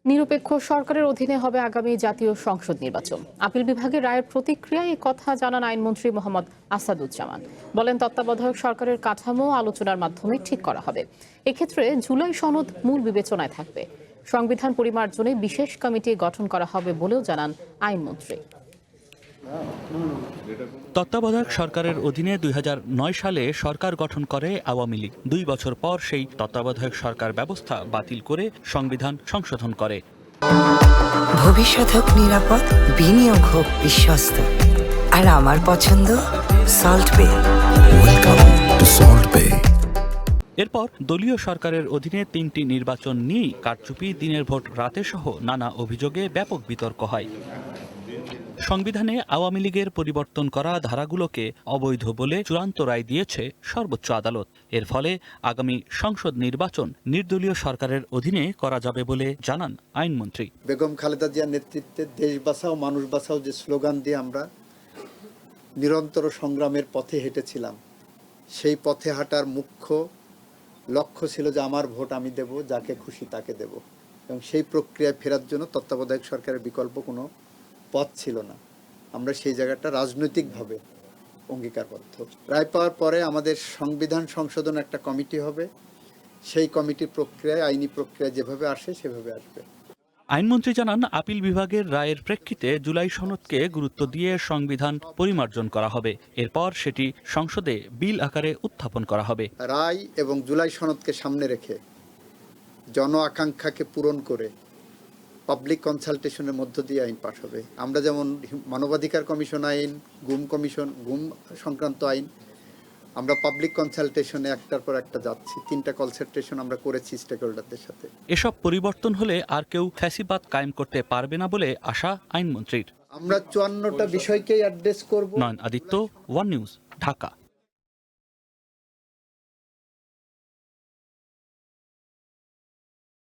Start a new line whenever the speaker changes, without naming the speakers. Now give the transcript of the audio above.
নিরপেক্ষ সরকারের অধীনে হবে আগামী জাতীয় সংসদ নির্বাচন। আপিল বিভাগের রায়ের প্রতিক্রিয়ায় এই কথা জানান আইনমন্ত্রী মোহাম্মদ আসাদুজ্জামান। বলেন, তত্ত্বাবধায়ক সরকারের কাঠামো আলোচনার মাধ্যমে ঠিক করা হবে। এক্ষেত্রে জুলাই সনদ মূল বিবেচনায় থাকবে। সংবিধান পরিমার্জনে বিশেষ কমিটি গঠন করা হবে বলেও জানান আইনমন্ত্রী।
তত্ত্বাবধায়ক সরকারের অধীনে ২০০৯ সালে সরকার গঠন করে আওয়ামী লীগ। ২ বছর পর সেই তত্ত্বাবধায়ক সরকার ব্যবস্থা বাতিল করে সংবিধান সংশোধন করে।
ভবিষ্যৎ হোক নিরাপদ, বিনিয়োগ হোক বিশ্বস্ত, আর আমার পছন্দ সল্ট বে।
ওয়েলকাম টু সল্ট বে।
এরপর দলীয় সরকারের অধীনে ৩টি নির্বাচন নিয়েই কারচুপি, দিনের ভোট রাতে সহ নানা অভিযোগে ব্যাপক বিতর্ক হয়। সংবিধানে আওয়ামী লীগের পরিবর্তন করা ধারাগুলোকে অবৈধ বলে চূড়ান্ত রায় দিয়েছে সর্বোচ্চ আদালত। এর ফলে আগামী সংসদ নির্বাচন নির্দলীয় সরকারের অধীনে করা যাবে বলে জানান আইনমন্ত্রী।
বেগম খালেদা জিয়ার নেতৃত্বে দেশ বাঁচাও মানুষ বাঁচাও যে স্লোগান দিয়ে আমরা নিরন্তর সংগ্রামের পথে হেঁটেছিলাম, সেই পথে হাঁটার মুখ্য লক্ষ্য ছিল যে আমার ভোট আমি দেব, যাকে খুশি তাকে দেব, এবং সেই প্রক্রিয়ায় ফেরার জন্য তত্ত্বাবধায়ক সরকারের বিকল্প কোনো পথ ছিল না। আমরা সেই জায়গাটা রাজনৈতিকভাবে অঙ্গীকারবদ্ধ। রায় পাওয়ার পরে আমাদের সংবিধান সংশোধন একটা কমিটি হবে। সেই কমিটির প্রক্রিয়ায়, আইনি প্রক্রিয়া যেভাবে আসে সেভাবে আসবে।
আইনমন্ত্রী জানান, আপিল বিভাগের রায়ের প্রেক্ষিতে জুলাই সনদকে গুরুত্ব দিয়ে সংবিধান পরিমার্জন করা হবে। এরপর সেটি সংসদে বিল আকারে উত্থাপন করা হবে।
রায় এবং জুলাই সনদকে সামনে রেখে জন আকাঙ্ক্ষাকে পূরণ করে পাবলিক কনসালটেশনের মধ্য দিয়ে আইন পাস হবে। আমরা যেমন মানবাধিকার কমিশন আইন, গুম সংক্রান্ত আইন, আমরা পাবলিক কনসালটেশনে একটার পর একটা যাচ্ছি। 3টা কনসালটেশন আমরা করেছি স্টেকহোল্ডারদের সাথে।
এসব পরিবর্তন হলে আর কেউ ফ্যাসিবাদ কায়েম করতে পারবে না বলে আশা আইনমন্ত্রীর।
আমরা 54টা বিষয়কেই অ্যাড্রেস করব।
নয়ন আদিত্য, ওয়ান নিউজ, ঢাকা।